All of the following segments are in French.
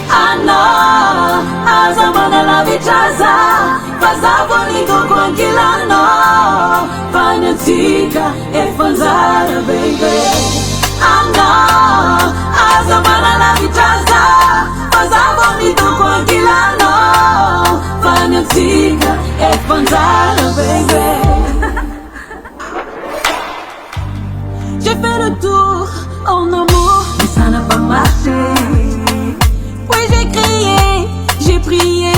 Ano, azamana la vichaza, fazavo niko kwa kilano, fanatika efanzara baby. Ano, azamana la vichaza, fazavo niko kwa kilano, fanatika efanzara baby. J'ai fait le tour en amour, mais ça n'a pas marché. Oui, j'ai crié, j'ai prié,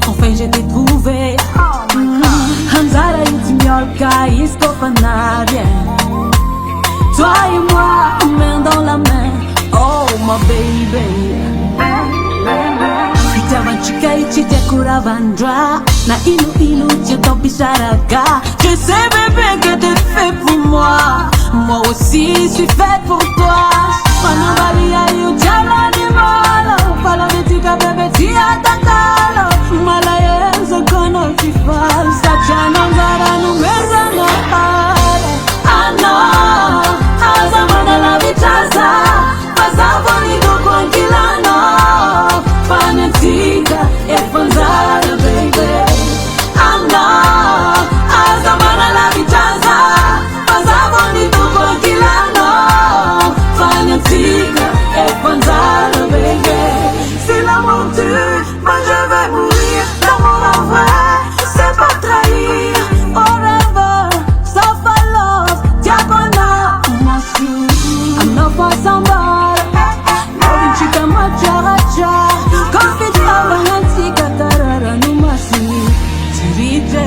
enfin je t'ai trouvé. Hanzara Yutimiolka, Iskofanabia. Toi et moi, main dans la main, oh my baby. Itavanchika ichite kuravandra, na ilu tchetopisharaka. Je sais bébé que t'es fait pour moi, moi aussi je suis faite pour toi. Manambalia yujala ni malo, palo vitika bébé tia takalo. Malayezo kono tifal, sachana ngara numeza na pale. Ano, azamana la vichaza, pasavo niko kwa kilano, fanatika efanzara baby. Ano, azamana la vichaza, pasavo niko kwa kilano, fanatika efanzara baby. Si l'amour tue, moi je vais mourir. L'amour en vrai, c'est pas trahir. Forever, suffer love, diagonal, mon chou. I'm not for somebody. Loving chica macharacha. Confit love, hantika tarara numasi. Tirite.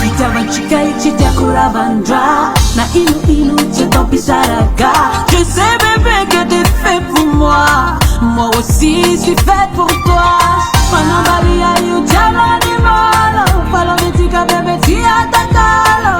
Itavanchika ichite kuravandra. Na ilu tchetopisharaka. Je sais bébé que t'es fait pour moi, moi aussi je suis faite pour toi. Manambalia yujala ni malo, palo vitika bébé tia takalo.